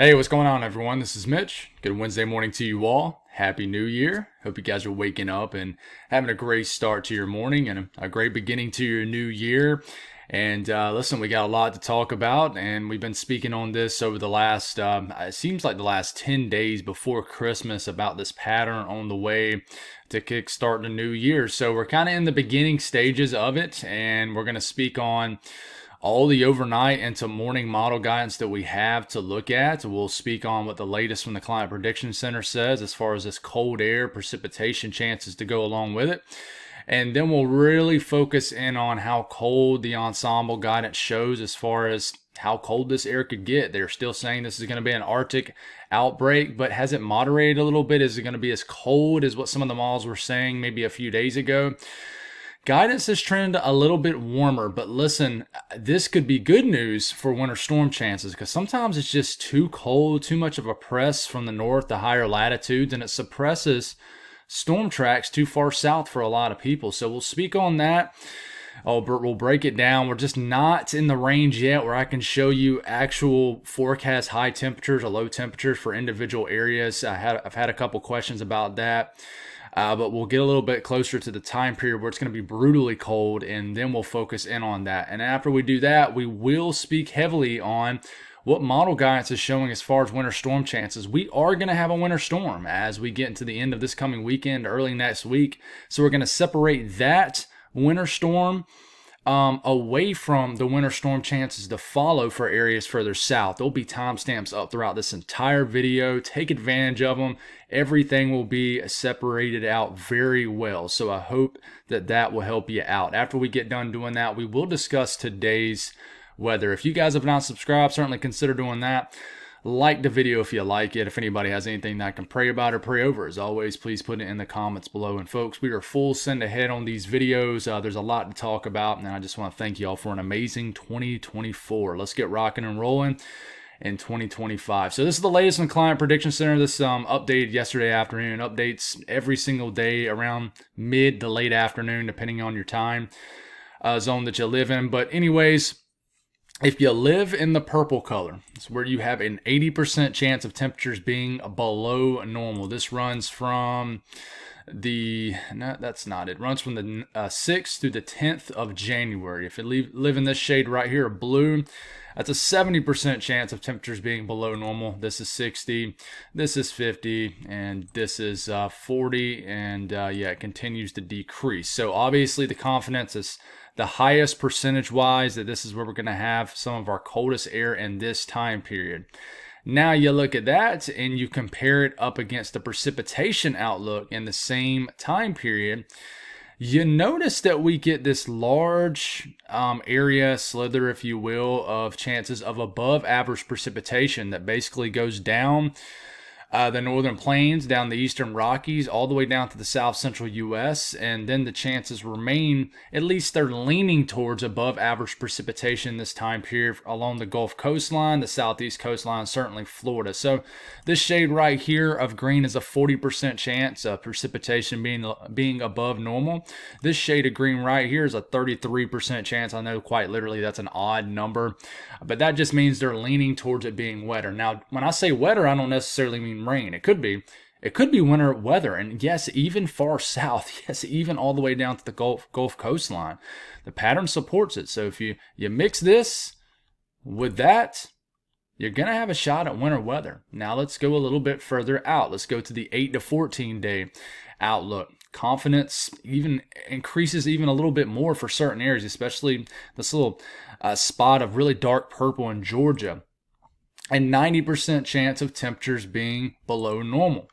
Hey, what's going on, everyone? This is Mitch. Good Wednesday morning to you all. Happy New Year. Hope you guys are waking up and having a great start to your morning and a great beginning to your new year. And listen, we got a lot to talk about, and we've been speaking on this over the last, it seems like the last 10 days before Christmas about this pattern on the way to kickstart the new year. So we're kind of in the beginning stages of it, and we're going to speak on all the overnight into morning model guidance that we have to look at. We'll speak on what the latest from the Climate Prediction Center says as far as this cold air precipitation chances to go along with it. And then we'll really focus in on how cold the ensemble guidance shows as far as how cold this air could get. They're still saying this is going to be an Arctic outbreak, but has it moderated a little bit? Is it going to be as cold as what some of the models were saying maybe a few days ago? Guidance has trended a little bit warmer, but listen, this could be good news for winter storm chances because sometimes it's just too cold, too much of a press from the north to higher latitudes, and it suppresses storm tracks too far south for a lot of people. So we'll speak on that. We'll break it down. We're just not in the range yet where I can show you actual forecast high temperatures or low temperatures for individual areas. I've had a couple questions about that. But we'll get a little bit closer to the time period where it's going to be brutally cold, and then we'll focus in on that. And after we do that, we will speak heavily on what model guidance is showing as far as winter storm chances. We are going to have a winter storm as we get into the end of this coming weekend, early next week. So we're going to separate that winter storm away from the winter storm chances to follow for areas further south. There'll be timestamps up throughout this entire video. Take advantage of them. Everything will be separated out very well. So I hope that that will help you out. After we get done doing that, we will discuss today's weather. If you guys have not subscribed, certainly consider doing that. Like the video if you like it. If anybody has anything that I can pray about or pray over, as always, please put it in the comments below. And folks, we are full send ahead on these videos. There's a lot to talk about, and I just want to thank you all for an amazing 2024. Let's get rocking and rolling in 2025. So this is the latest from the Climate Prediction Center. This updated yesterday afternoon. Updates every single day around mid to late afternoon, depending on your time zone that you live in. But anyways, if you live in the purple color, it's where you have an 80% chance of temperatures being below normal. This runs from that's not it. Runs from the 6th through the 10th of January. If you live in this shade right here, blue, that's a 70% chance of temperatures being below normal. This is 60, this is 50, and this is 40, and it continues to decrease. So obviously the confidence is the highest percentage-wise that this is where we're going to have some of our coldest air in this time period. Now you look at that and you compare it up against the precipitation outlook in the same time period, you notice that we get this large area slither, if you will, of chances of above average precipitation that basically goes down the northern plains, down the eastern Rockies, all the way down to the south central U.S., and then the chances remain, at least they're leaning towards above average precipitation this time period along the Gulf coastline, the southeast coastline, certainly Florida. So this shade right here of green is a 40% chance of precipitation being above normal. This shade of green right here is a 33% chance. I know quite literally that's an odd number, but that just means they're leaning towards it being wetter. Now, when I say wetter, I don't necessarily mean rain. It could be winter weather, and yes, even far south, yes, even all the way down to the Gulf coastline. The pattern supports it. So if you mix this with that, you're going to have a shot at winter weather. Now let's go a little bit further out. Let's go to the 8 to 14 day outlook. Confidence even increases even a little bit more for certain areas, especially this little spot of really dark purple in Georgia. And 90% chance of temperatures being below normal.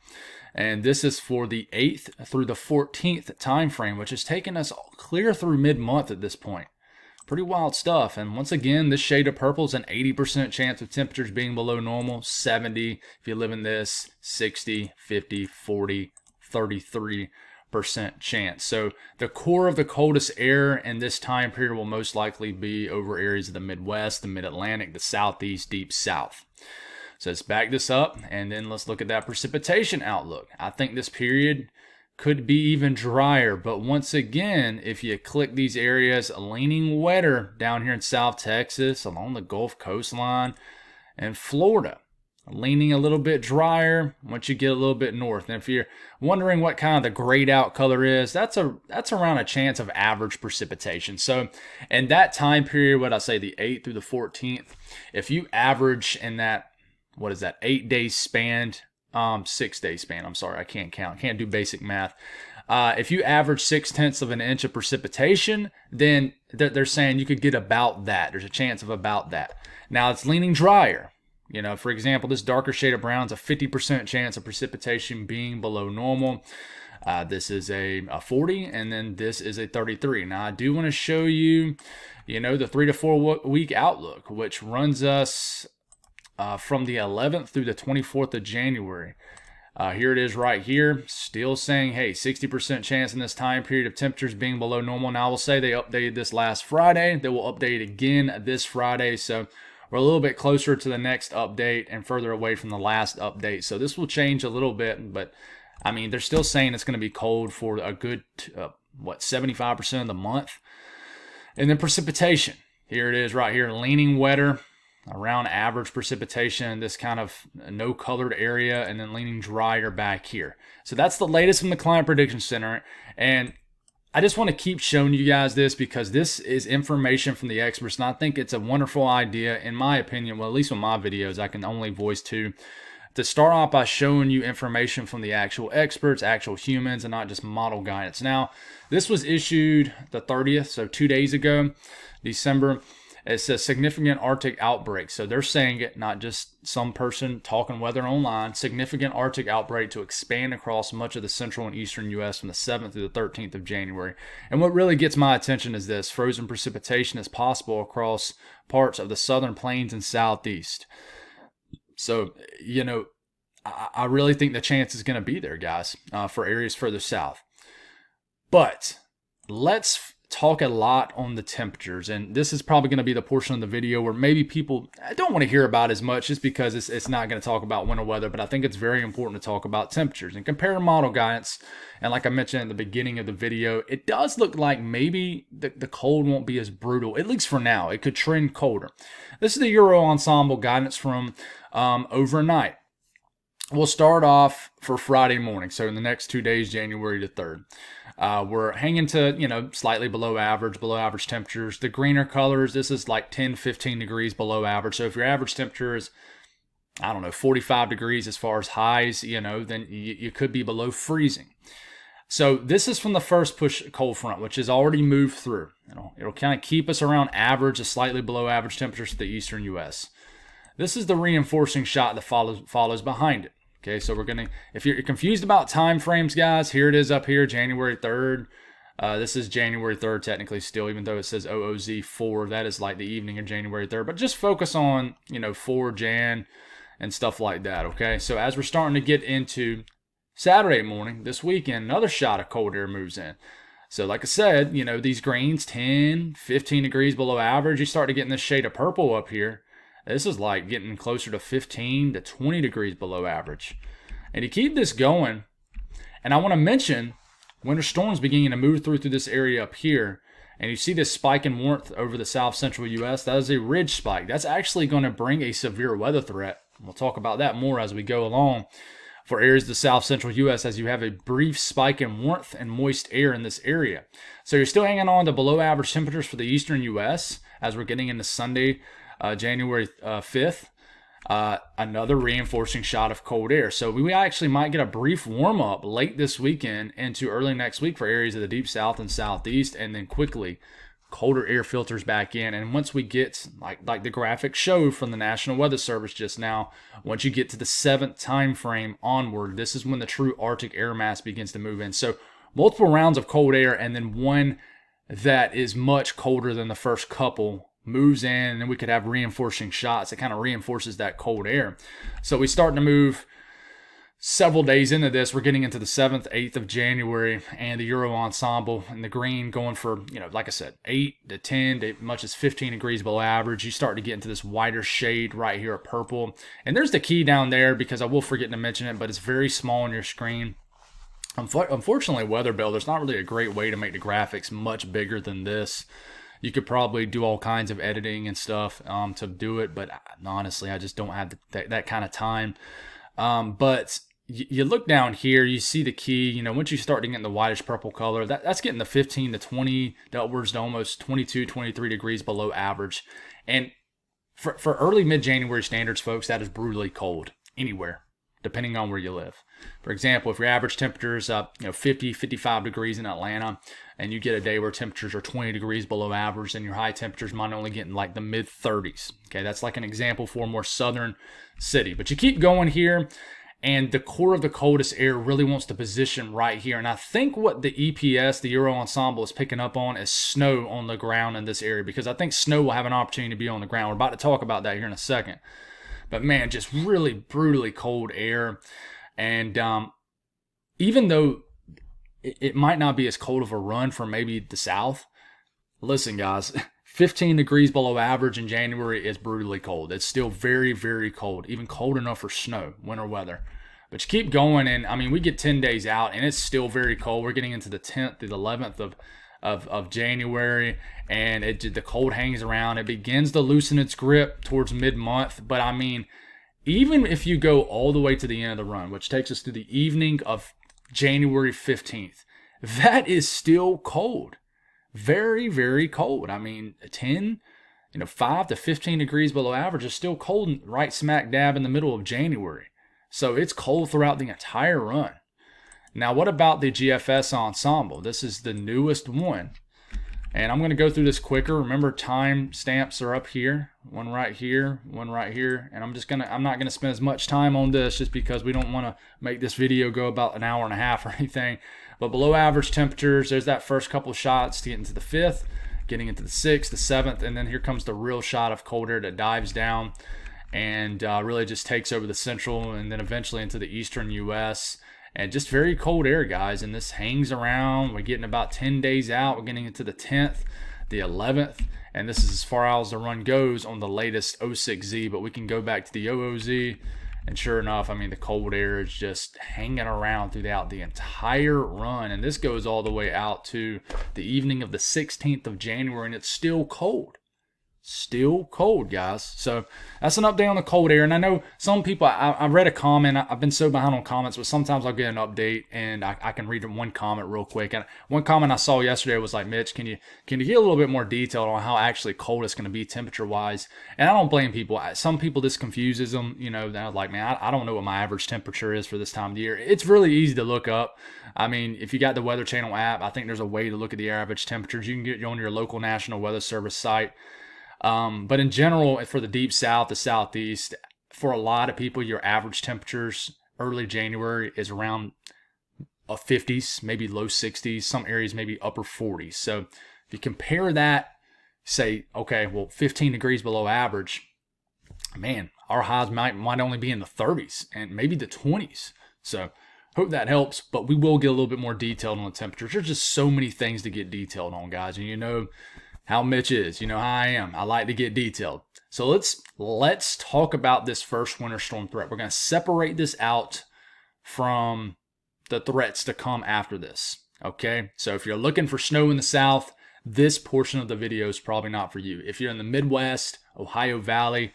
And this is for the 8th through the 14th time frame, which has taken us clear through mid-month at this point. Pretty wild stuff. And once again, this shade of purple is an 80% chance of temperatures being below normal, 70 if you live in this, 60, 50, 40, 33% chance. So the core of the coldest air in this time period will most likely be over areas of the Midwest, the Mid-Atlantic, the Southeast, Deep South. So let's back this up, and then let's look at that precipitation outlook. I think this period could be even drier, but once again, if you click these areas leaning wetter down here in South Texas, along the Gulf coastline, and Florida, leaning a little bit drier once you get a little bit north. And if you're wondering what kind of the grayed out color is, that's around a chance of average precipitation. So in that time period, what I say, the 8th through the 14th, if you average in that, what is that, 8-day span, 6-day span, I'm sorry, I can't count, can't do basic math. If you average 0.6 of an inch of precipitation, then they're saying you could get about that. There's a chance of about that. Now it's leaning drier. You know, for example, this darker shade of brown is a 50% chance of precipitation being below normal. This is a 40, and then this is a 33. Now, I do want to show you, you know, the 3 to 4 week outlook, which runs us from the 11th through the 24th of January. Here it is right here, still saying, hey, 60% chance in this time period of temperatures being below normal. Now, I will say they updated this last Friday. They will update again this Friday, so we're a little bit closer to the next update and further away from the last update. So this will change a little bit, but I mean, they're still saying it's going to be cold for a good, 75% of the month. And then precipitation. Here it is right here, leaning wetter, around average precipitation in this kind of no colored area, and then leaning drier back here. So that's the latest from the Climate Prediction Center. And I just want to keep showing you guys this because this is information from the experts, and I think it's a wonderful idea, in my opinion. Well, at least with my videos, I can only voice to start off by showing you information from the actual experts, actual humans, and not just model guidance. Now, this was issued the 30th, so 2 days ago, December. It says significant Arctic outbreak. So they're saying it, not just some person talking weather online. Significant Arctic outbreak to expand across much of the central and eastern U.S. from the 7th through the 13th of January. And what really gets my attention is this. Frozen precipitation is possible across parts of the southern plains and southeast. So, you know, I really think the chance is going to be there, guys, for areas further south. But let's talk a lot on the temperatures, and this is probably going to be the portion of the video where maybe people don't want to hear about as much just because it's not going to talk about winter weather, but I think it's very important to talk about temperatures and compare model guidance. And like I mentioned at the beginning of the video, it does look like maybe the cold won't be as brutal, at least for now. It could trend colder. This is the Euro ensemble guidance from overnight. We'll start off for Friday morning, so in the next 2 days, January the 3rd. We're hanging to, you know, slightly below average temperatures. The greener colors, this is like 10, 15 degrees below average. So if your average temperature is, I don't know, 45 degrees as far as highs, you know, then you could be below freezing. So this is from the first push cold front, which has already moved through. It'll kind of keep us around average to slightly below average temperatures to the eastern U.S. This is the reinforcing shot that follows behind it. Okay, so we're going to, if you're confused about time frames, guys, here it is up here, January 3rd. This is January 3rd technically still, even though it says OOZ4. That is like the evening of January 3rd. But just focus on, you know, 4 Jan and stuff like that, okay? So as we're starting to get into Saturday morning, this weekend, another shot of cold air moves in. So like I said, you know, these greens, 10, 15 degrees below average. You start to get in this shade of purple up here. This is like getting closer to 15 to 20 degrees below average. And to keep this going, and I want to mention winter storms beginning to move through this area up here. And you see this spike in warmth over the south central U.S. That is a ridge spike. That's actually going to bring a severe weather threat. We'll talk about that more as we go along for areas of the south central U.S. as you have a brief spike in warmth and moist air in this area. So you're still hanging on to below average temperatures for the eastern U.S. as we're getting into Sunday, January 5th, another reinforcing shot of cold air. So we actually might get a brief warm up late this weekend into early next week for areas of the deep south and southeast, and then quickly colder air filters back in. And once we get, like the graphic showed from the National Weather Service just now, once you get to the 7th time frame onward, this is when the true Arctic air mass begins to move in. So multiple rounds of cold air, and then one that is much colder than the first couple moves in, and then we could have reinforcing shots that kind of reinforces that cold air. So we start to move several days into this. We're getting into the 7th, 8th of January, and the Euro ensemble and the green going for, you know, like I said, 8 to 10 to as much as 15 degrees below average. You start to get into this wider shade right here of purple. And there's the key down there, because I will forget to mention it, but it's very small on your screen. Unfortunately, Weather Bell, there's not really a great way to make the graphics much bigger than this. You could probably do all kinds of editing and stuff to do it, but honestly, I just don't have that kind of time. But you look down here, you see the key. Once you start to get in the whitish purple color, that's getting the 15 to 20 to upwards to almost 22, 23 degrees below average. And for early mid-January standards, folks, that is brutally cold anywhere, depending on where you live. For example, if your average temperature is 50, 55 degrees in Atlanta, and you get a day where temperatures are 20 degrees below average, then your high temperatures might only get in like the mid 30s. Okay, that's like an example for a more southern city. But you keep going here, and the core of the coldest air really wants to position right here. And I think what the EPS, the Euro Ensemble, is picking up on is snow on the ground in this area, because I think snow will have an opportunity to be on the ground. We're about to talk about that here in a second. But man, just really brutally cold air. And even though it might not be as cold of a run for maybe the south, listen, guys, 15 degrees below average in January is brutally cold. It's still very, very cold, even cold enough for snow, winter weather. But you keep going, and I mean, we get 10 days out, and it's still very cold. We're getting into the 10th to the 11th of January, and the cold hangs around. It begins to loosen its grip towards mid-month, but I mean, even if you go all the way to the end of the run, which takes us to the evening of January 15th, that is still cold. Very, very cold. I mean, 5 to 15 degrees below average is still cold right smack dab in the middle of January. So it's cold throughout the entire run. Now, what about the GFS Ensemble? This is the newest one. And I'm going to go through this quicker. Remember, time stamps are up here. One right here, one right here. And I'm not going to spend as much time on this just because we don't want to make this video go about an hour and a half or anything. But below average temperatures, there's that first couple of shots to get into the 5th, getting into the 6th, the 7th, and then here comes the real shot of cold air that dives down and really just takes over the central and then eventually into the eastern U.S., and just very cold air, guys. And this hangs around. We're getting about 10 days out. We're getting into the 10th, the 11th. And this is as far out as the run goes on the latest 06Z. But we can go back to the OOZ. And sure enough, I mean, the cold air is just hanging around throughout the entire run. And this goes all the way out to the evening of the 16th of January. And it's still cold. Still cold, guys. So that's an update on the cold air. And I know some people, I read a comment. I've been so behind on comments, but sometimes I'll get an update and I can read one comment real quick. And one comment I saw yesterday was like, Mitch, can you get a little bit more detail on how actually cold it's going to be temperature wise? And I don't blame people. Some people, this confuses them. They're like, man, I don't know what my average temperature is for this time of year. It's really easy to look up. I mean, if you got the Weather Channel app, I think there's a way to look at the average temperatures. You can get on your local National Weather Service site. But in general, for the deep south, the southeast, for a lot of people, your average temperatures early January is around 50s, maybe low 60s, some areas maybe upper 40s. So if you compare that, say, okay, well, 15 degrees below average, man, our highs might only be in the 30s and maybe the 20s. So hope that helps, but we will get a little bit more detailed on the temperatures. There's just so many things to get detailed on, guys, and how Mitch is. You know how I am. I like to get detailed. So let's talk about this first winter storm threat. We're going to separate this out from the threats to come after this. Okay? So if you're looking for snow in the south, this portion of the video is probably not for you. If you're in the Midwest, Ohio Valley,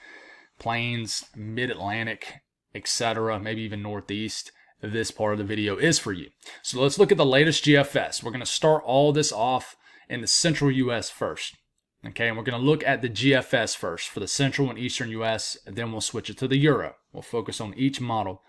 Plains, Mid-Atlantic, etc., maybe even Northeast, this part of the video is for you. So let's look at the latest GFS. We're going to start all this off in the central U.S. first. Okay, and we're going to look at the GFS first for the central and eastern U.S., and then we'll switch it to the Euro. We'll focus on each model.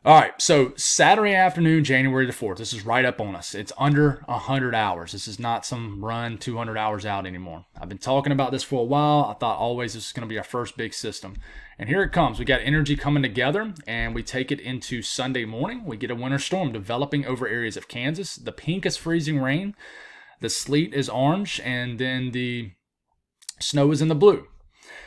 All right, so Saturday afternoon, January the 4th. This is right up on us. It's under 100 hours. This is not some run 200 hours out anymore. I've been talking about this for a while. I thought always this is going to be our first big system. And here it comes. We got energy coming together, and we take it into Sunday morning. We get a winter storm developing over areas of Kansas. The pink is freezing rain. The sleet is orange, and then the snow is in the blue.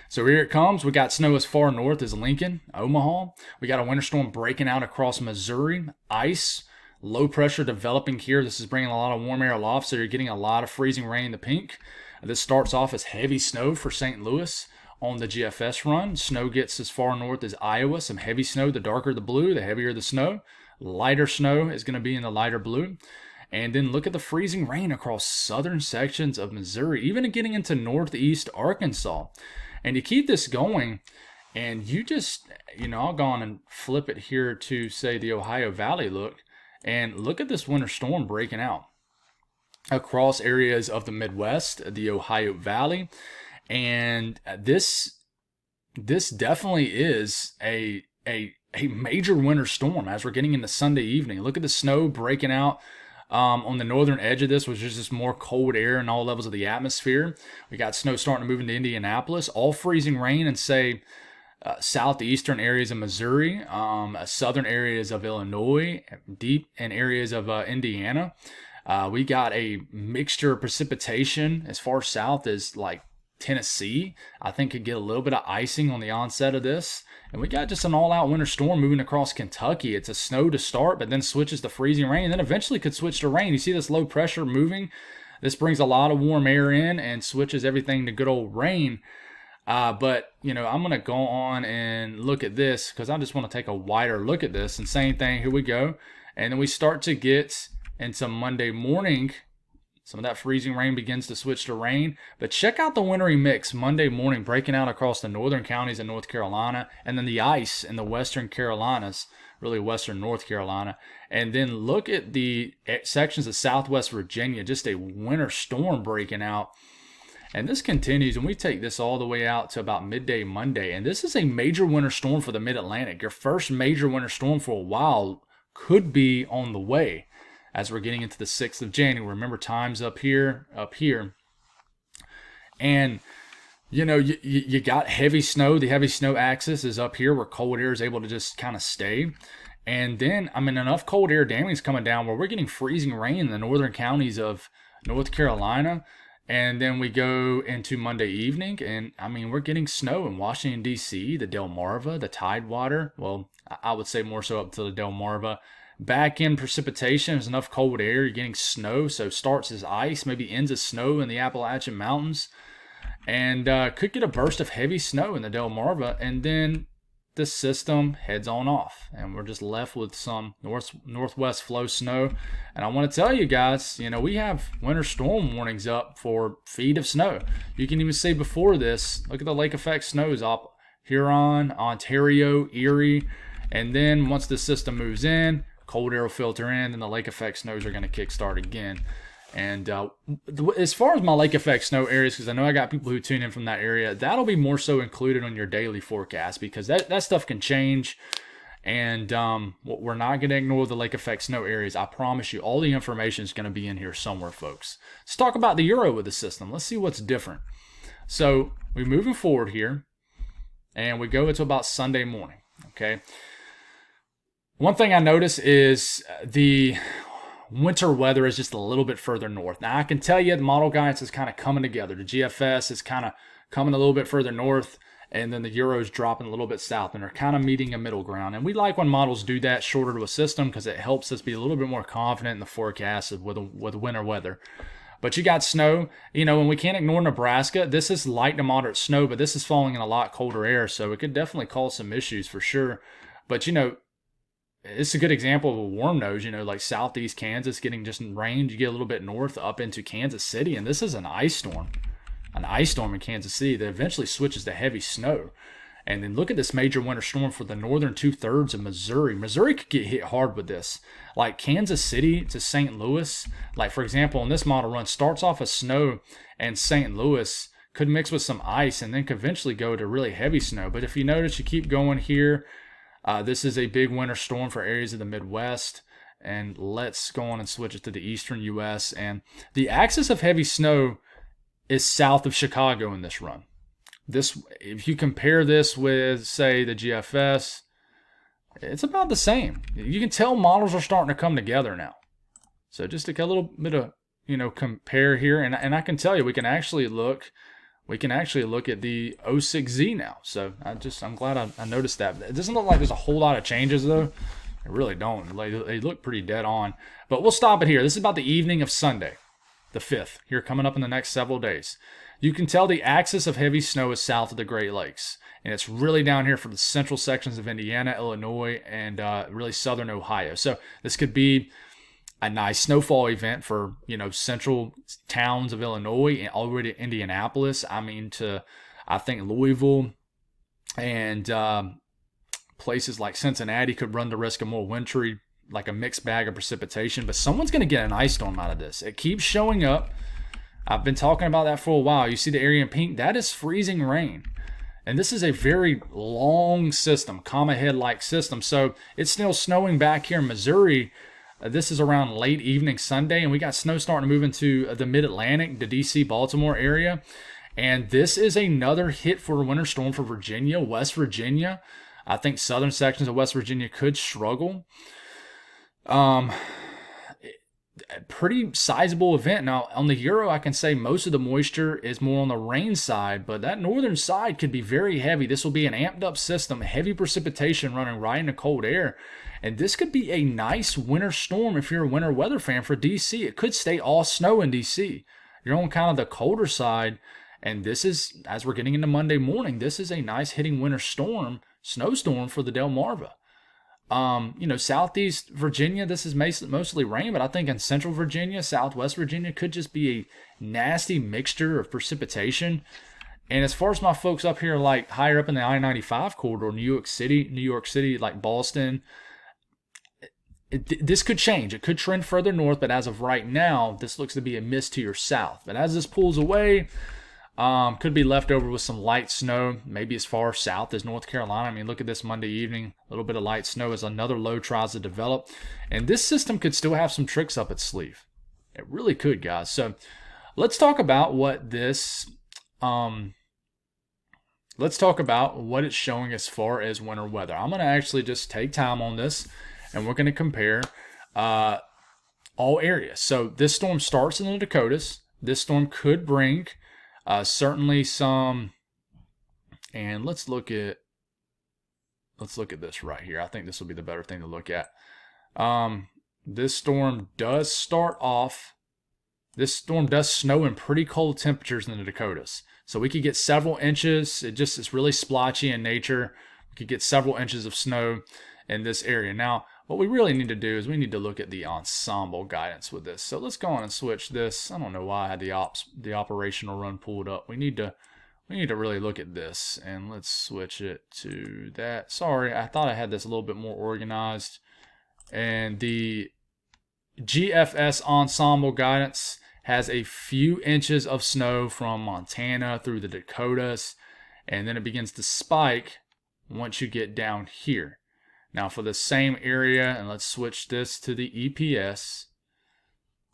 So here it comes. We got snow as far north as Lincoln, Omaha. We got a winter storm breaking out across Missouri. Ice, low pressure developing here. This is bringing a lot of warm air aloft, so you're getting a lot of freezing rain in the pink. This starts off as heavy snow for St. Louis on the GFS run. Snow gets as far north as Iowa. Some heavy snow. The darker the blue, the heavier the snow. Lighter snow is going to be in the lighter blue. And then look at the freezing rain across southern sections of Missouri, even getting into northeast Arkansas. And you keep this going, and you just, I'll go on and flip it here to, say, the Ohio Valley look. And look at this winter storm breaking out across areas of the Midwest, the Ohio Valley. And this definitely is a major winter storm as we're getting into Sunday evening. Look at the snow breaking out on the northern edge of this, which is just more cold air in all levels of the atmosphere. We got snow starting to move into Indianapolis, all freezing rain in, say, southeastern areas of Missouri, southern areas of Illinois, deep in areas of Indiana. We got a mixture of precipitation as far south as like Tennessee. I think could get a little bit of icing on the onset of this. And we got just an all-out winter storm moving across Kentucky. It's a snow to start, but then switches to freezing rain, and then eventually could switch to rain. You see this low pressure moving? This brings a lot of warm air in and switches everything to good old rain. But, I'm going to go on and look at this because I just want to take a wider look at this. And same thing, here we go. And then we start to get into Monday morning. Some of that freezing rain begins to switch to rain. But check out the wintry mix Monday morning breaking out across the northern counties of North Carolina. And then the ice in the western Carolinas, really western North Carolina. And then look at the sections of southwest Virginia, just a winter storm breaking out. And this continues, and we take this all the way out to about midday Monday. And this is a major winter storm for the Mid-Atlantic. Your first major winter storm for a while could be on the way as we're getting into the 6th of January. Remember, time's up here. And, you got heavy snow. The heavy snow axis is up here where cold air is able to just kind of stay. And then, enough cold air damping is coming down where we're getting freezing rain in the northern counties of North Carolina. And then we go into Monday evening, and we're getting snow in Washington, D.C., the Delmarva, the Tidewater. Well, I would say more so up to the Delmarva. Back in precipitation, there's enough cold air. You're getting snow, so starts as ice, maybe ends as snow in the Appalachian Mountains. And could get a burst of heavy snow in the Delmarva, and then the system heads on off, and we're just left with some northwest flow snow. And I want to tell you guys, we have winter storm warnings up for feet of snow. You can even see before this, look at the lake effect snows up Huron, Ontario, Erie, and then once the system moves in, cold air will filter in, and the lake effect snows are going to kickstart again. And as far as my lake effect snow areas, because I know I got people who tune in from that area, that'll be more so included on your daily forecast because that stuff can change. And we're not going to ignore the lake effect snow areas. I promise you, all the information is going to be in here somewhere, folks. Let's talk about the Euro with the system. Let's see what's different. So we're moving forward here, and we go into about Sunday morning. Okay. One thing I notice is the winter weather is just a little bit further north. Now, I can tell you the model guidance is kind of coming together. The GFS is kind of coming a little bit further north, and then the Euro is dropping a little bit south, and they're kind of meeting a middle ground. And we like when models do that shorter to a system because it helps us be a little bit more confident in the forecast with winter weather. But you got snow, and we can't ignore Nebraska. This is light to moderate snow, but this is falling in a lot colder air, so it could definitely cause some issues for sure. But, it's a good example of a warm nose, like southeast Kansas getting just rain. You get a little bit north up into Kansas City, and this is an ice storm in Kansas City that eventually switches to heavy snow. And then look at this major winter storm for the northern 2/3 of Missouri. Missouri could get hit hard with this. Like Kansas City to St. Louis, like for example, in this model run, starts off as snow, and St. Louis could mix with some ice and then could eventually go to really heavy snow. But if you notice, you keep going here. This is a big winter storm for areas of the Midwest. And let's go on and switch it to the eastern U.S. And the axis of heavy snow is south of Chicago in this run. If you compare this with, say, the GFS, it's about the same. You can tell models are starting to come together now. So just a little bit of, compare here. And I can tell you, we can actually look at the 06Z now. So I'm glad I noticed that. It doesn't look like there's a whole lot of changes though. They really don't. They look pretty dead on. But we'll stop it here. This is about the evening of Sunday, the 5th, here coming up in the next several days. You can tell the axis of heavy snow is south of the Great Lakes. And it's really down here for the central sections of Indiana, Illinois, and really southern Ohio. So this could be a nice snowfall event for, central towns of Illinois and all the way to Indianapolis. I mean, I think Louisville and places like Cincinnati could run the risk of more wintry, like a mixed bag of precipitation. But someone's going to get an ice storm out of this. It keeps showing up. I've been talking about that for a while. You see the area in pink? That is freezing rain. And this is a very long system, comma head-like system. So it's still snowing back here in Missouri. This is around late evening Sunday, and we got snow starting to move into the mid-Atlantic, the D.C., Baltimore area. And this is another hit for a winter storm for Virginia, West Virginia. I think southern sections of West Virginia could struggle. Pretty sizable event. Now, on the Euro, I can say most of the moisture is more on the rain side, but that northern side could be very heavy. This will be an amped up system, heavy precipitation running right into cold air. And this could be a nice winter storm if you're a winter weather fan for DC. It could stay all snow in DC. You're on kind of the colder side. And this is, as we're getting into Monday morning, this is a nice hitting winter snowstorm for the Delmarva. Southeast Virginia, this is mostly rain, but I think in central Virginia, southwest Virginia could just be a nasty mixture of precipitation. And as far as my folks up here, like higher up in the I-95 corridor, New York City, like Boston, this could change. It could trend further north, but as of right now, this looks to be a miss to your south. But as this pulls away, could be left over with some light snow, maybe as far south as North Carolina. I mean, look at this Monday evening, a little bit of light snow as another low tries to develop. And this system could still have some tricks up its sleeve. It really could, guys. So let's talk about what this, let's talk about what it's showing as far as winter weather. I'm going to actually just take time on this, and we're going to compare all areas. So this storm starts in the Dakotas. This storm could bring certainly some, and let's look at this right here. I think this will be the better thing to look at. This storm does snow in pretty cold temperatures in the Dakotas. So we could get several inches. It's really splotchy in nature. We could get several inches of snow in this area. Now, what we really need to do is we need to look at the ensemble guidance with this. So let's go on and switch this. I don't know why I had the operational run pulled up. We need to really look at this, and let's switch it to that. Sorry, I thought I had this a little bit more organized. And the GFS ensemble guidance has a few inches of snow from Montana through the Dakotas, and then it begins to spike once you get down here. Now for the same area, and let's switch this to the EPS,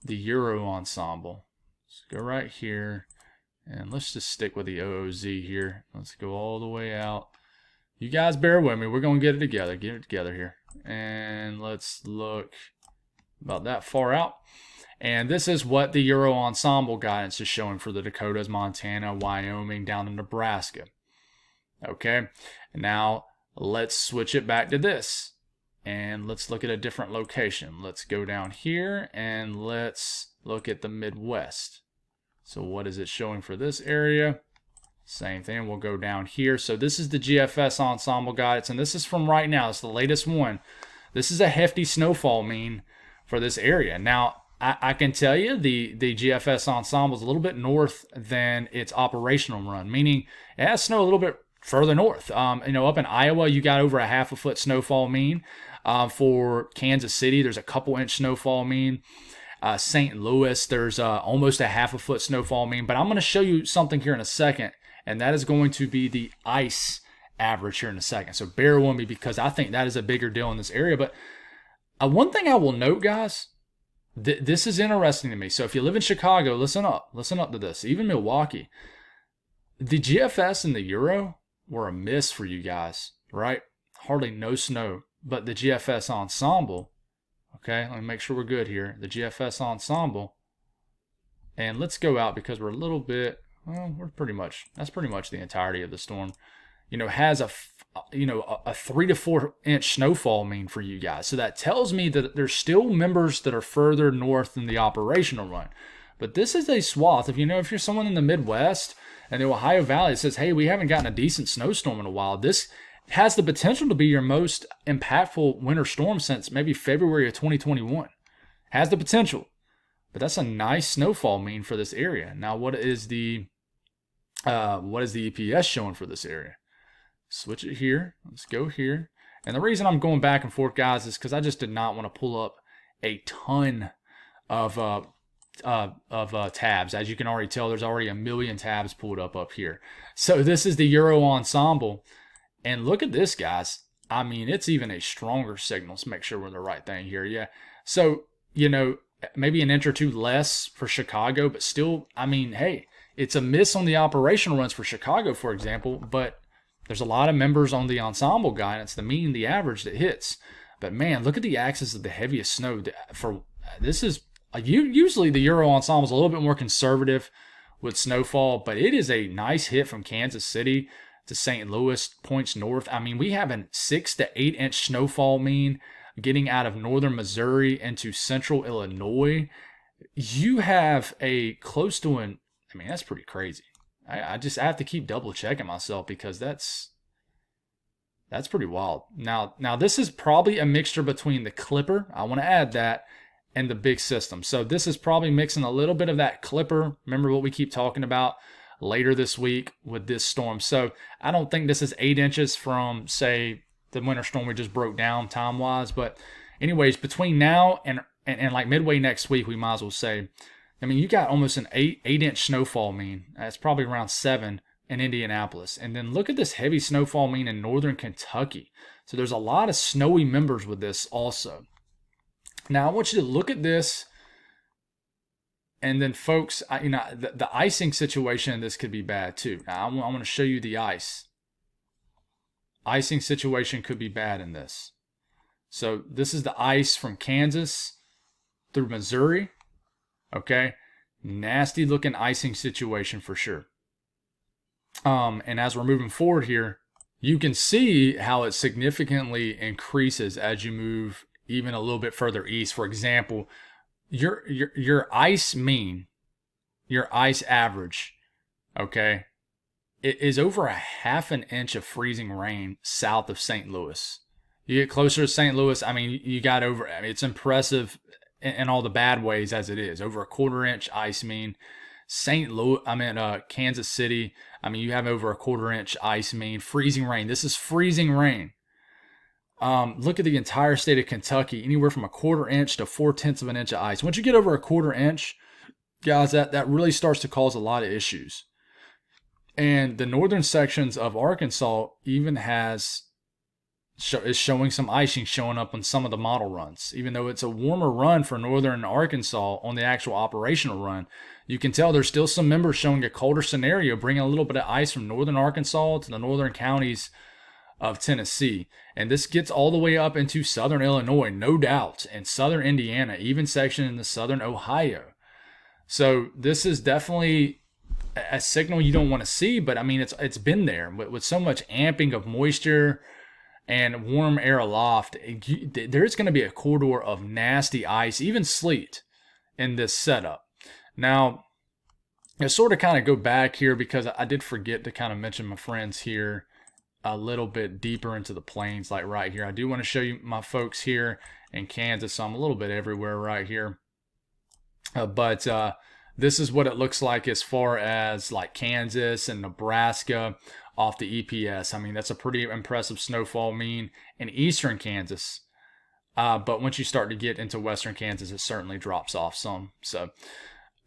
the Euro ensemble. Let's go right here, and let's just stick with the OOZ here. Let's go all the way out. You guys bear with me. We're going to get it together here. And let's look about that far out. And this is what the Euro ensemble guidance is showing for the Dakotas, Montana, Wyoming, down to Nebraska. Okay, now let's switch it back to this, and let's look at a different location. Let's go down here, and let's look at the Midwest. So what is it showing for this area? Same thing, we'll go down here. So this is the GFS ensemble guidance, and this is from right now. It's the latest one. This is a hefty snowfall mean for this area. Now, I can tell you the GFS ensemble is a little bit north than its operational run, meaning it has snow a little bit further north. Up in Iowa, you got over a half a foot snowfall mean. For Kansas City, there's a couple inch snowfall mean. St. Louis, there's almost a half a foot snowfall mean. But I'm going to show you something here in a second, and that is going to be the ice average here in a second. So bear with me, because I think that is a bigger deal in this area. But one thing I will note, guys, this is interesting to me. So if you live in Chicago, listen up to this. Even Milwaukee, the GFS and the Euro were a miss for you guys, right? Hardly no snow. But the GFS ensemble, okay, let me make sure we're good here. The GFS ensemble, and let's go out because we're a little bit, well, that's pretty much the entirety of the storm, has a 3 to 4 inch snowfall mean for you guys. So that tells me that there's still members that are further north than the operational run. But this is a swath. If you're someone in the Midwest and the Ohio Valley that says, hey, we haven't gotten a decent snowstorm in a while, this has the potential to be your most impactful winter storm since maybe February of 2021. Has the potential, but that's a nice snowfall mean for this area. Now, what is the EPS showing for this area? Switch it here. Let's go here. And the reason I'm going back and forth, guys, is because I just did not want to pull up a ton of tabs. As you can already tell, there's already a million tabs pulled up here. So this is the Euro ensemble. And look at this, guys. I mean, it's even a stronger signal. Let's make sure we're the right thing here. Yeah. So, maybe an inch or two less for Chicago, but still, I mean, hey, it's a miss on the operational runs for Chicago, for example, but there's a lot of members on the ensemble guy, and it's the mean, the average that hits. But man, look at the axis of the heaviest snow. This is usually the Euro ensemble is a little bit more conservative with snowfall, but it is a nice hit from Kansas City to St. Louis, points north. I mean, we have a 6 to 8 inch snowfall mean getting out of northern Missouri into central Illinois. You have a close to that's pretty crazy. I have to keep double checking myself because that's pretty wild. Now this is probably a mixture between the Clipper, I want to add that, and the big system. So this is probably mixing a little bit of that Clipper. Remember what we keep talking about later this week with this storm. So I don't think this is 8 inches from, say, the winter storm we just broke down time-wise. But anyways, between now and like midway next week, we might as well say, I mean, you got almost an 8-inch snowfall mean. That's probably around 7 in Indianapolis. And then look at this heavy snowfall mean in northern Kentucky. So there's a lot of snowy members with this also. Now, I want you to look at this. And then, folks, the icing situation in this could be bad too. Now, I'm going to show you the ice. Icing situation could be bad in this. So this is the ice from Kansas through Missouri. Okay, nasty looking icing situation for sure. And as we're moving forward here, you can see how it significantly increases as you move even a little bit further east. For example, your ice mean, your ice average, okay, it is over a half an inch of freezing rain south of St. Louis. You get closer to St. Louis, I mean, you got over, I mean, it's impressive in all the bad ways as it is. Over a quarter-inch ice mean. Kansas City, I mean, you have over a quarter-inch ice mean. Freezing rain. This is freezing rain. Look at the entire state of Kentucky, anywhere from a quarter-inch to 4/10 of an inch of ice. Once you get over a quarter-inch, guys, that really starts to cause a lot of issues. And the northern sections of Arkansas even is showing some icing showing up on some of the model runs. Even though it's a warmer run for northern Arkansas on the actual operational run, you can tell there's still some members showing a colder scenario, bringing a little bit of ice from northern Arkansas to the northern counties of Tennessee. And this gets all the way up into southern Illinois, no doubt, and southern Indiana, even section in the southern Ohio. So this is definitely a signal you don't want to see, but I mean, it's been there with so much amping of moisture and warm air aloft. There's going to be a corridor of nasty ice, even sleet, in this setup. Now, I sort of kind of go back here because I did forget to kind of mention my friends here a little bit deeper into the plains, like right here. I do want to show you my folks here in Kansas, so I'm a little bit everywhere right here. But this is what it looks like as far as like Kansas and Nebraska off the EPS. I mean, that's a pretty impressive snowfall mean in eastern Kansas. But once you start to get into western Kansas, it certainly drops off some. So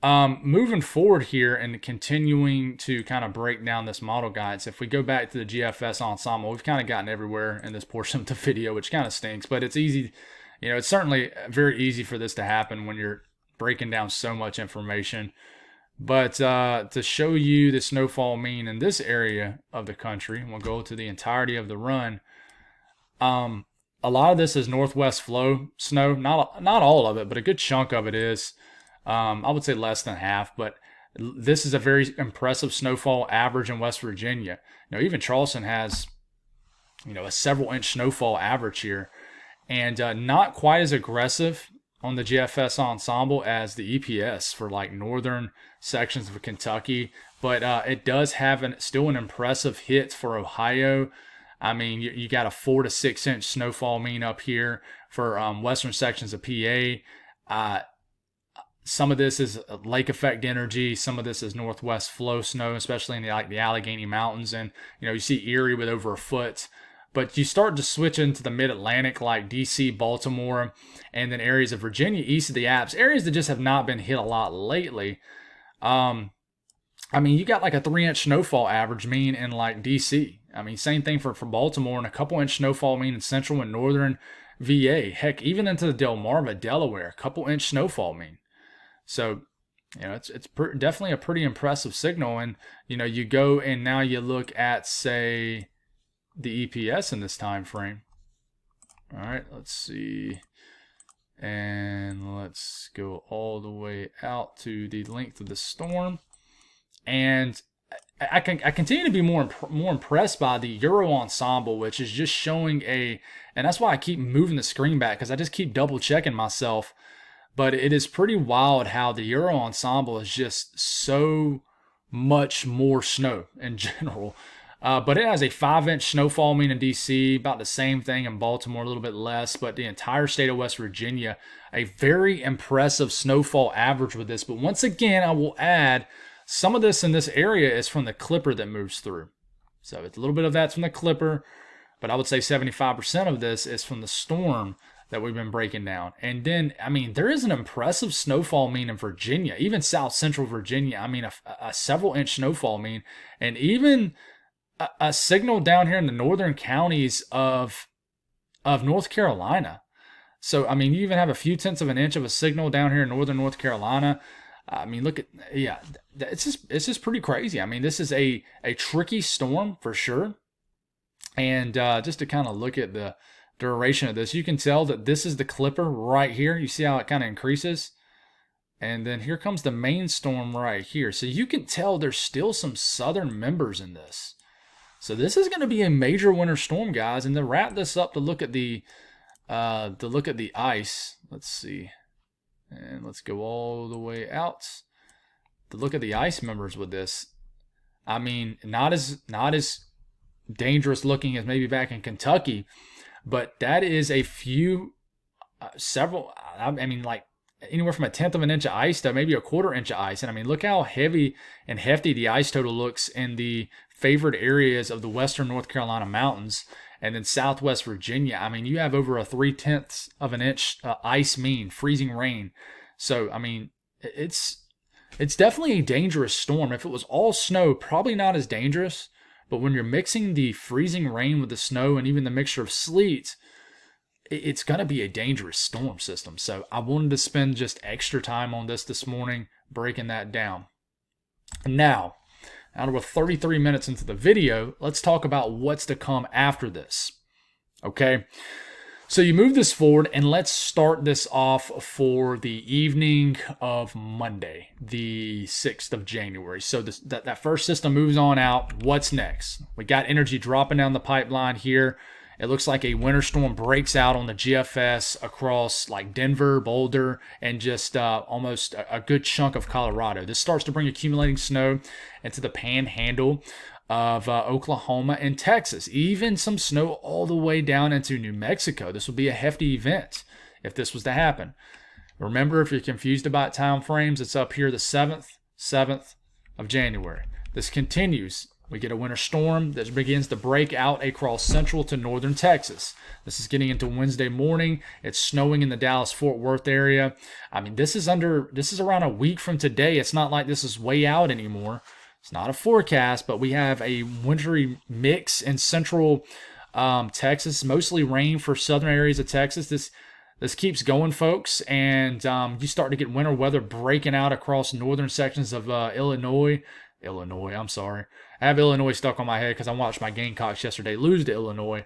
moving forward here and continuing to kind of break down this model guide. So if we go back to the GFS ensemble, we've kind of gotten everywhere in this portion of the video, which kind of stinks, but it's easy. It's certainly very easy for this to happen when you're breaking down so much information. But to show you the snowfall mean in this area of the country, we'll go to the entirety of the run. A lot of this is northwest flow snow. Not all of it, but a good chunk of it is. I would say less than half, but this is a very impressive snowfall average in West Virginia. Even Charleston has, a several inch snowfall average here, and not quite as aggressive on the GFS ensemble as the EPS for like northern sections of Kentucky, but it does have still an impressive hit for Ohio. I mean, you got a 4 to 6 inch snowfall mean up here for western sections of PA. Some of this is lake effect energy. Some of this is northwest flow snow, especially in the Allegheny Mountains. And, you see Erie with over a foot. But you start to switch into the mid-Atlantic like DC, Baltimore, and then areas of Virginia east of the Alps, areas that just have not been hit a lot lately. You got like a 3-inch snowfall average mean in like DC. Same thing for Baltimore, and a couple-inch snowfall mean in central and northern VA. Heck, even into the Delmarva, Delaware, a couple-inch snowfall mean. So, it's definitely a pretty impressive signal. And, you go and now you look at, say, the EPS in this time frame. All right, let's see. And let's go all the way out to the length of the storm. And I continue to be more impressed by the Euro ensemble, which is just showing and that's why I keep moving the screen back, because I just keep double checking myself. But it is pretty wild how the Euro ensemble is just so much more snow in general. But it has a 5-inch snowfall mean in DC, about the same thing in Baltimore, a little bit less. But the entire state of West Virginia, a very impressive snowfall average with this. But once again, I will add, some of this in this area is from the clipper that moves through. So it's a little bit of that's from the clipper, but I would say 75% of this is from the storm that we've been breaking down. And then, there is an impressive snowfall mean in Virginia, even South Central Virginia. A several-inch snowfall mean, and even a signal down here in the northern counties of North Carolina. So, you even have a few tenths of an inch of a signal down here in northern North Carolina. It's just pretty crazy. This is a tricky storm for sure. And just to kind of look at the duration of this, you can tell that this is the clipper right here. You see how it kind of increases? And then here comes the main storm right here. So you can tell there's still some southern members in this. So this is going to be a major winter storm, guys. And to wrap this up, to look at the ice. Let's see. And let's go all the way out to look at the ice members with this. Not as dangerous looking as maybe back in Kentucky, but that is a few, several, like anywhere from a tenth of an inch of ice to maybe a quarter inch of ice. And look how heavy and hefty the ice total looks in the favored areas of the western North Carolina mountains. And then southwest Virginia, you have over a 0.3 of an inch ice mean, freezing rain. So, it's definitely a dangerous storm. If it was all snow, probably not as dangerous. But when you're mixing the freezing rain with the snow and even the mixture of sleet, it's going to be a dangerous storm system. So I wanted to spend just extra time on this morning, breaking that down. Now we're 33 minutes into the video, let's talk about what's to come after this. Okay, so you move this forward, and let's start this off for the evening of Monday, the 6th of January. So that first system moves on out. What's next? We got energy dropping down the pipeline here. It looks like a winter storm breaks out on the GFS across like Denver, Boulder, and just almost a good chunk of Colorado. This starts to bring accumulating snow into the panhandle of Oklahoma and Texas, even some snow all the way down into New Mexico. This would be a hefty event if this was to happen. Remember, if you're confused about time frames, it's up here the 7th of January. This continues. We get a winter storm that begins to break out across central to northern Texas. This is getting into Wednesday morning. It's snowing in the Dallas-Fort Worth area. This is around a week from today. It's not like this is way out anymore. It's not a forecast, but we have a wintry mix in central Texas, mostly rain for southern areas of Texas. This keeps going, folks, and you start to get winter weather breaking out across northern sections of Illinois, I'm sorry. I have Illinois stuck on my head because I watched my Gamecocks yesterday lose to Illinois.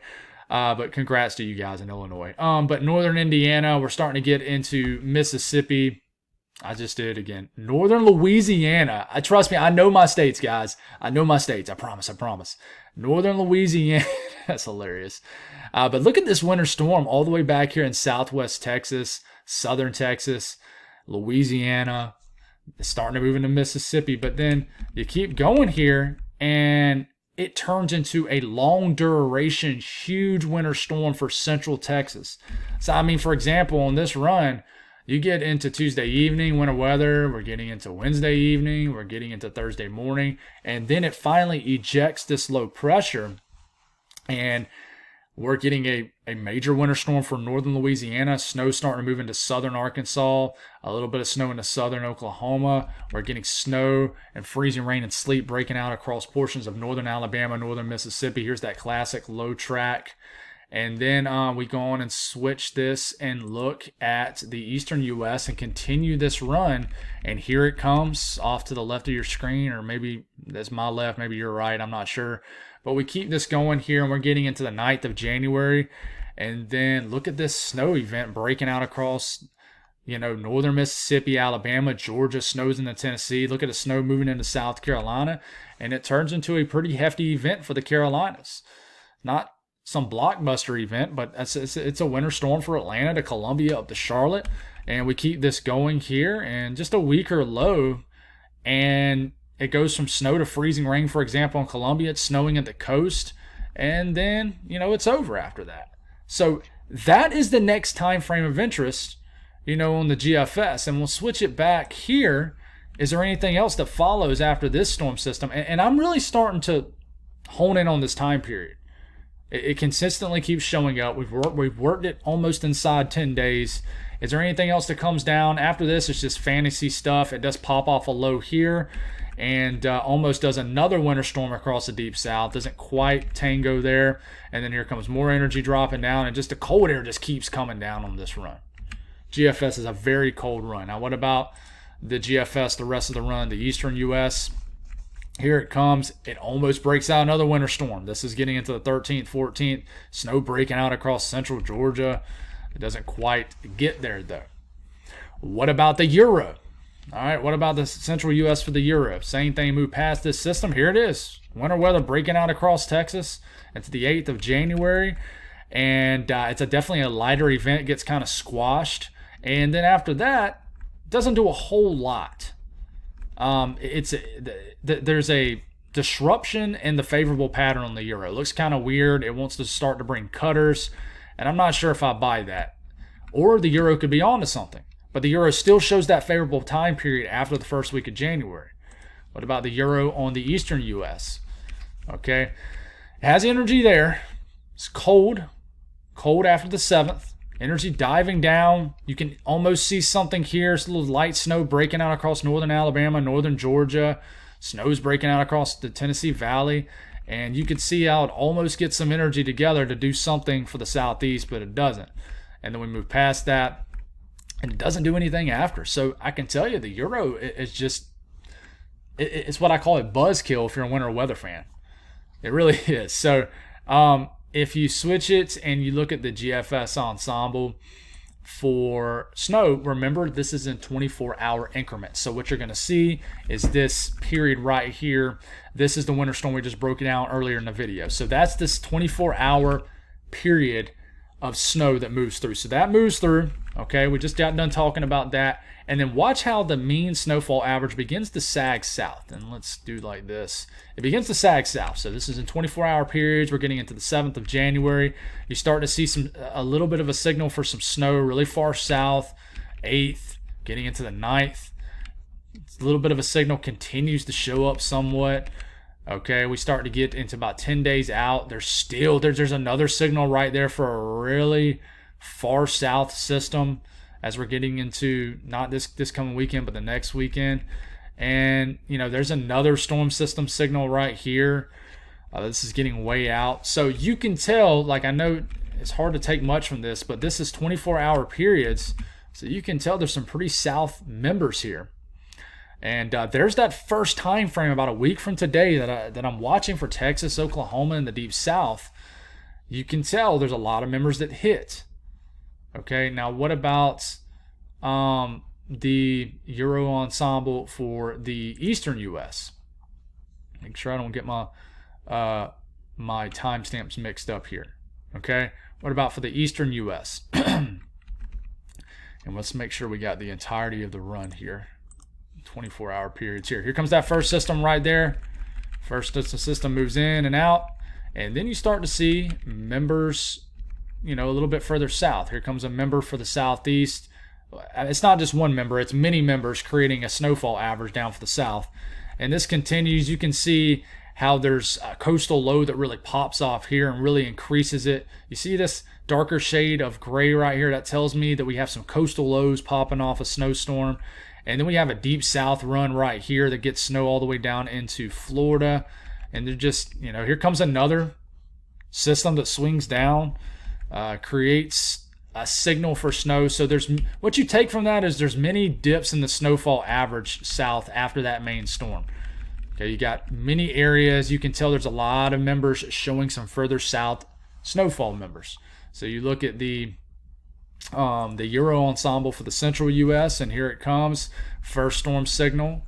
But congrats to you guys in Illinois. But northern Indiana, we're starting to get into Mississippi. I just did it again. Northern Louisiana. Trust me, I know my states, guys. I know my states. I promise. Northern Louisiana. That's hilarious. But look at this winter storm all the way back here in southwest Texas, southern Texas, Louisiana. It's starting to move into Mississippi. But then you keep going here, and it turns into a long duration, huge winter storm for central Texas. So, for example, on this run, You get into Tuesday evening, winter weather, we're getting into Wednesday evening, we're getting into Thursday morning, and then it finally ejects this low pressure, and we're getting a major winter storm for northern Louisiana. Snow starting to move into southern Arkansas. A little bit of snow into southern Oklahoma. We're getting snow and freezing rain and sleet breaking out across portions of northern Alabama, northern Mississippi. Here's that classic low track. And then we go on and switch this and look at the eastern U.S. and continue this run. And here it comes off to the left of your screen, or maybe that's my left, maybe you're right, I'm not sure. But we keep this going here, and we're getting into the 9th of January. And then look at this snow event breaking out across, northern Mississippi, Alabama, Georgia, snows into Tennessee. Look at the snow moving into South Carolina. And it turns into a pretty hefty event for the Carolinas. Not some blockbuster event, but it's a winter storm for Atlanta to Columbia up to Charlotte. And we keep this going here, and just a weaker low. And it goes from snow to freezing rain, for example, in Columbia. It's snowing at the coast, and then, it's over after that. So that is the next time frame of interest, on the GFS. And we'll switch it back here. Is there anything else that follows after this storm system? And I'm really starting to hone in on this time period. It consistently keeps showing up. We've worked it almost inside 10 days. Is there anything else that comes down? After this, it's just fantasy stuff. It does pop off a low here, and almost does another winter storm across the deep south. Doesn't quite tango there. And then here comes more energy dropping down, and just the cold air just keeps coming down on this run. GFS is a very cold run. Now, what about the GFS, the rest of the run, the eastern U.S.? Here it comes. It almost breaks out another winter storm. This is getting into the 13th, 14th. Snow breaking out across central Georgia. It doesn't quite get there, though. What about the Euro? All right, what about the central U.S. for the Euro? Same thing, move past this system. Here it is. Winter weather breaking out across Texas. It's the 8th of January. And it's definitely a lighter event. It gets kind of squashed. And then after that, it doesn't do a whole lot. There's a disruption in the favorable pattern on the Euro. It looks kind of weird. It wants to start to bring cutters, and I'm not sure if I buy that. Or the Euro could be onto something. But the Euro still shows that favorable time period after the first week of January. What about the Euro on the eastern U.S.? Okay. It has energy there. It's cold after the 7th. Energy diving down. You can almost see something here. It's a little light snow breaking out across northern Alabama, northern Georgia. Snow's breaking out across the Tennessee Valley. And you can see how it almost gets some energy together to do something for the southeast, but it doesn't. And then we move past that, and it doesn't do anything after. So I can tell you the Euro is just, it's what I call a buzzkill if you're a winter weather fan. It really is. So, if you switch it and you look at the GFS ensemble for snow, remember this is in 24-hour increments. So what you're going to see is this period right here. This is the winter storm we just broke it down earlier in the video. So that's this 24-hour period of snow that moves through. So that moves through. Okay, we just got done talking about that. And then watch how the mean snowfall average begins to sag south. And let's do like this. It begins to sag south. So this is in 24-hour periods. We're getting into the 7th of January. You start to see a little bit of a signal for some snow really far south. 8th, getting into the 9th. A little bit of a signal continues to show up somewhat. Okay, we start to get into about 10 days out. There's another signal right there for a really far south system as we're getting into not this coming weekend, but the next weekend. And, there's another storm system signal right here. This is getting way out. So you can tell, like I know it's hard to take much from this, but this is 24-hour periods. So you can tell there's some pretty south members here. And there's that first time frame about a week from today that I'm watching for Texas, Oklahoma, and the deep south. You can tell there's a lot of members that hit. Okay, now what about the Euro ensemble for the eastern U.S.? Make sure I don't get my timestamps mixed up here. Okay, what about for the eastern U.S.? And let's make sure we got the entirety of the run here. 24-hour periods here. Here comes that first system right there. First system moves in and out, and then you start to see members, a little bit further south. Here comes a member for the southeast. it's not just one member, it's many members creating a snowfall average down for the south. And this continues. You can see how there's a coastal low that really pops off here and really increases it. You see this darker shade of gray right here? That tells me that we have some coastal lows popping off a snowstorm. And then we have a deep south run right here that gets snow all the way down into Florida. And they're just, here comes another system that swings down, creates a signal for snow. So what you take from that is there's many dips in the snowfall average south after that main storm. Okay, you got many areas. You can tell there's a lot of members showing some further south snowfall members. So you look at the Euro ensemble for the central U.S., and here it comes, first storm signal,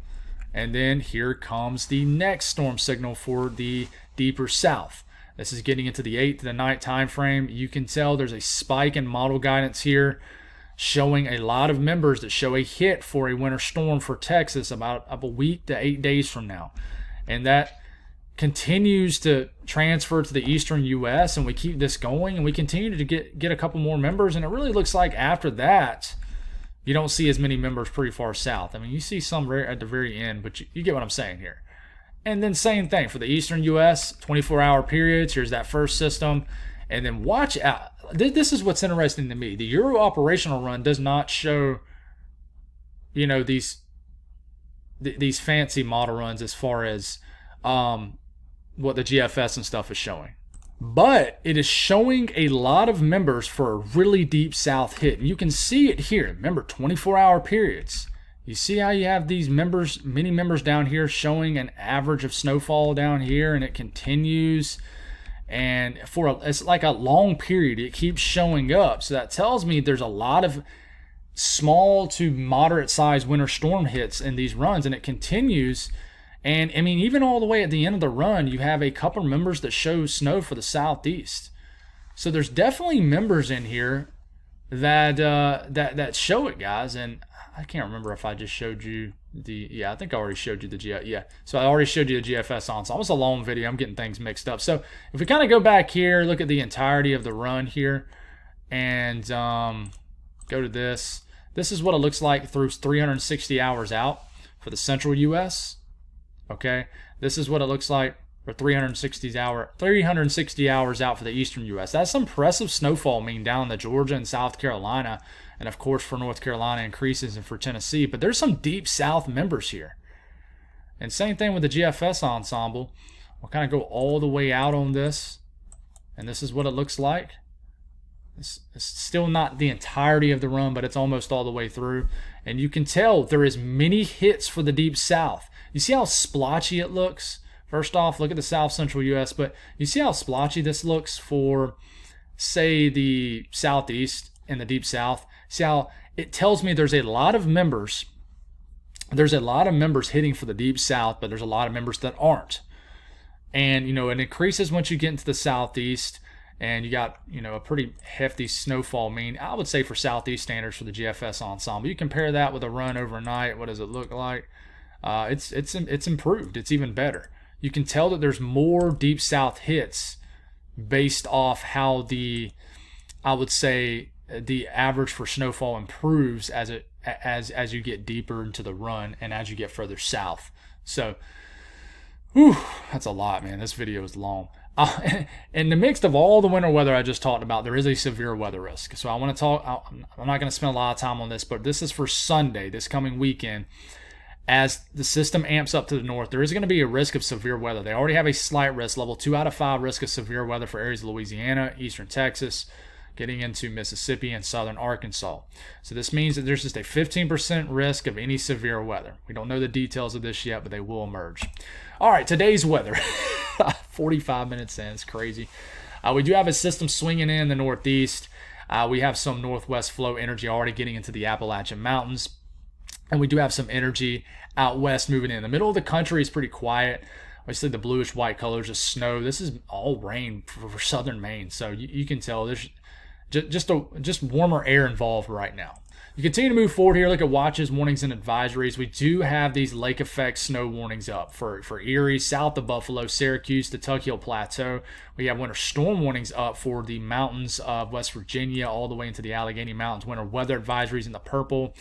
and then here comes the next storm signal for the deeper south. This is getting into the 8 to the 9 time frame. You can tell there's a spike in model guidance here, showing a lot of members that show a hit for a winter storm for Texas about a week to 8 days from now. And that continues to transfer to the eastern U.S., and we keep this going, and we continue to get a couple more members. And it really looks like after that, you don't see as many members pretty far south. I mean, you see some at the very end, but you get what I'm saying here. And then same thing for the eastern U.S., 24-hour periods. Here's that first system. And then watch out. This is what's interesting to me. The Euro operational run does not show, these fancy model runs as far as what the GFS and stuff is showing. But it is showing a lot of members for a really deep south hit. And you can see it here. Remember, 24-hour periods. You see how you have these members, many members down here showing an average of snowfall down here, and it continues. And it's like a long period, it keeps showing up. So that tells me there's a lot of small to moderate sized winter storm hits in these runs, and it continues. And I mean, even all the way at the end of the run, you have a couple of members that show snow for the southeast. So there's definitely members in here that show it, guys. And I can't remember if I just showed you I think I already showed you so I already showed you the GFS ensemble. It's a long video. I'm getting things mixed up. So if we kind of go back here, look at the entirety of the run here, and go to this. This is what it looks like through 360 hours out for the central U.S. Okay, this is what it looks like for 360 hours out for the eastern U.S. That's some impressive snowfall mean down in the Georgia and South Carolina. And of course for North Carolina increases, and for Tennessee. But there's some deep south members here. And same thing with the GFS ensemble. We'll kind of go all the way out on this. And this is what it looks like. It's still not the entirety of the run, but it's almost all the way through. And you can tell there is many hits for the deep south. You see how splotchy it looks? First off, look at the south central U.S. But you see how splotchy this looks for, say, the southeast and the deep south? See how it tells me there's a lot of members. There's a lot of members hitting for the deep south, but there's a lot of members that aren't. And, it increases once you get into the southeast, and you got, a pretty hefty snowfall mean. I would say for southeast standards for the GFS ensemble. You compare that with a run overnight. What does it look like? It's improved. It's even better. You can tell that there's more deep south hits based off how the average for snowfall improves as you get deeper into the run and as you get further south. So, that's a lot, man. This video is long. In the mix of all the winter weather I just talked about, there is a severe weather risk. So I want to talk. I'm not going to spend a lot of time on this, but this is for Sunday, this coming weekend. As the system amps up to the north, there is going to be a risk of severe weather. They already have a slight risk, level 2 out of 5 risk of severe weather for areas of Louisiana, eastern Texas, getting into Mississippi and southern Arkansas. So this means that there's just a 15% risk of any severe weather. We don't know the details of this yet, but they will emerge. All right, today's weather. 45 minutes in, it's crazy. We do have a system swinging in the northeast. We have some northwest flow energy already getting into the Appalachian Mountains. And we do have some energy out west moving in. The middle of the country is pretty quiet. Obviously, the bluish-white colors of snow. This is all rain for southern Maine. So you can tell there's just warmer air involved right now. You continue to move forward here. Look at watches, warnings, and advisories. We do have these lake effect snow warnings up for Erie, south of Buffalo, Syracuse, the Tuck Hill Plateau. We have winter storm warnings up for the mountains of West Virginia all the way into the Allegheny Mountains. Winter weather advisories in the purple.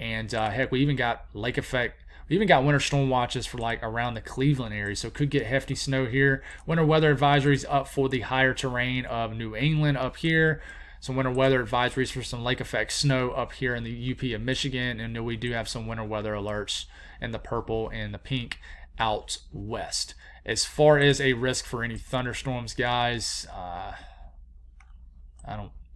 And heck, we even got lake effect. We even got winter storm watches for like around the Cleveland area, so could get hefty snow here. Winter weather advisories up for the higher terrain of New England up here. Some winter weather advisories for some lake effect snow up here in the UP of Michigan, and we do have some winter weather alerts in the purple and the pink out west. As far as a risk for any thunderstorms, guys,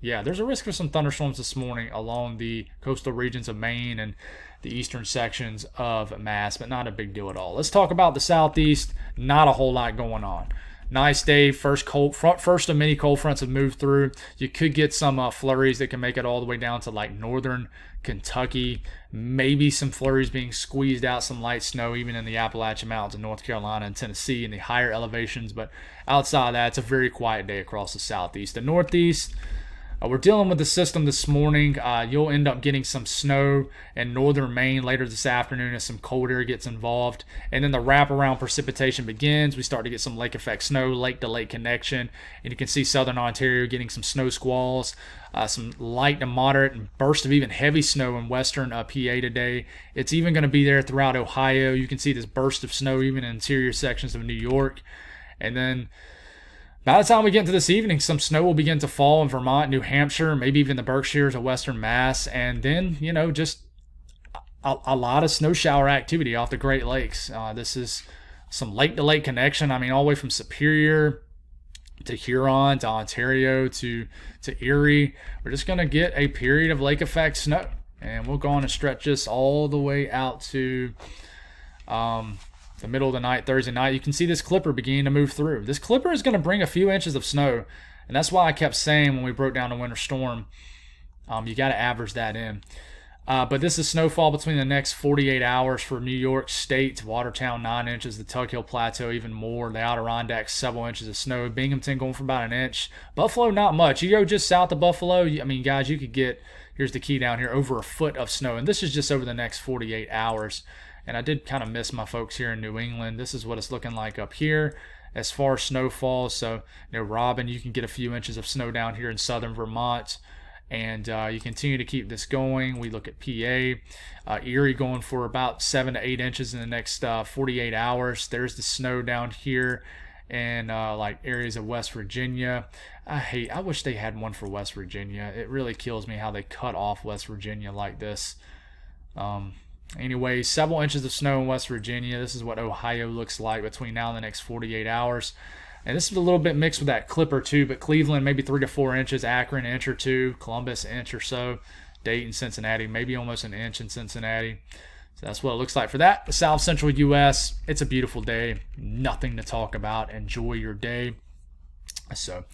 there's a risk for some thunderstorms this morning along the coastal regions of Maine and the eastern sections of Mass, but not a big deal at all. Let's talk about the southeast. Not a whole lot going on. Nice day. First of many cold fronts have moved through. You could get some flurries that can make it all the way down to like northern Kentucky. Maybe some flurries being squeezed out, some light snow even in the Appalachian Mountains in North Carolina and Tennessee in the higher elevations. But outside of that, it's a very quiet day across the southeast. The northeast, we're dealing with the system this morning. You'll end up getting some snow in northern Maine later this afternoon as some cold air gets involved. And then the wraparound precipitation begins. We start to get some lake effect snow, lake-to-lake connection. And you can see southern Ontario getting some snow squalls, some light to moderate and bursts of even heavy snow in western PA today. It's even going to be there throughout Ohio. You can see this burst of snow even in interior sections of New York. And then by the time we get into this evening, some snow will begin to fall in Vermont, New Hampshire, maybe even the Berkshires of western Mass. And then, just a lot of snow shower activity off the Great Lakes. This is some lake-to-lake connection. I mean, all the way from Superior to Huron to Ontario to Erie. We're just going to get a period of lake effect snow. And we'll go on and stretch this all the way out to the middle of the night, Thursday night. You can see this clipper beginning to move through. This clipper is going to bring a few inches of snow, and that's why I kept saying when we broke down the winter storm, you got to average that in. But this is snowfall between the next 48 hours for New York State, Watertown 9 inches, the Tuck Hill Plateau even more, the Adirondacks several inches of snow, Binghamton going for about an inch, Buffalo not much. You go just south of Buffalo, guys, you could get, here's the key down here, over a foot of snow, and this is just over the next 48 hours. And I did kind of miss my folks here in New England. This is what it's looking like up here as far as snowfall. So, Robin, you can get a few inches of snow down here in southern Vermont. And you continue to keep this going. We look at PA. Erie going for about 7 to 8 inches in the next 48 hours. There's the snow down here in like areas of West Virginia. I wish they had one for West Virginia. It really kills me how they cut off West Virginia like this. Anyway, several inches of snow in West Virginia. This is what Ohio looks like between now and the next 48 hours. And this is a little bit mixed with that clipper too, but Cleveland maybe 3 to 4 inches, Akron an inch or two, Columbus an inch or so, Dayton, Cincinnati, maybe almost an inch in Cincinnati. So that's what it looks like for that. The South Central U.S., it's a beautiful day. Nothing to talk about. Enjoy your day. So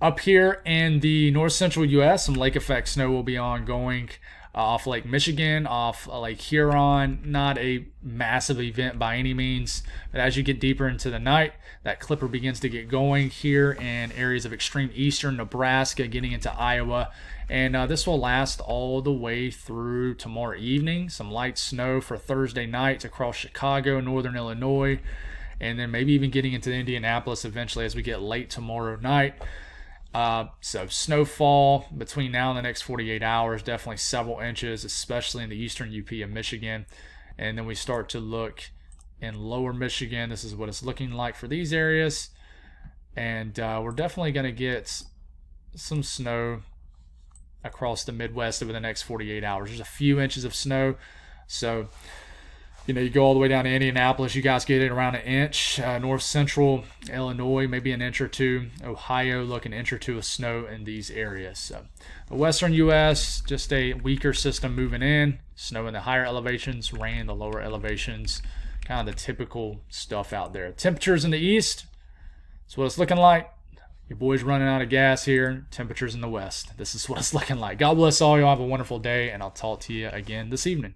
up here in the North Central U.S., some lake effect snow will be ongoing. Off Lake Michigan, off Lake Huron. Not a massive event by any means, but as you get deeper into the night, that clipper begins to get going here in areas of extreme eastern Nebraska, getting into Iowa, and this will last all the way through tomorrow evening. Some light snow for Thursday night across Chicago, northern Illinois, and then maybe even getting into Indianapolis eventually as we get late tomorrow night. So snowfall between now and the next 48 hours, definitely several inches, especially in the eastern UP of Michigan. And then we start to look in lower Michigan. This is what it's looking like for these areas. And we're definitely going to get some snow across the Midwest over the next 48 hours. There's a few inches of snow. So, you go all the way down to Indianapolis, you guys get it around an inch. North central Illinois, maybe an inch or two. Ohio, look an inch or two of snow in these areas. So the western U.S., just a weaker system moving in. Snow in the higher elevations, rain in the lower elevations. Kind of the typical stuff out there. Temperatures in the east, that's what it's looking like. Your boy's running out of gas here. Temperatures in the west, this is what it's looking like. God bless all. Y'all have a wonderful day, and I'll talk to you again this evening.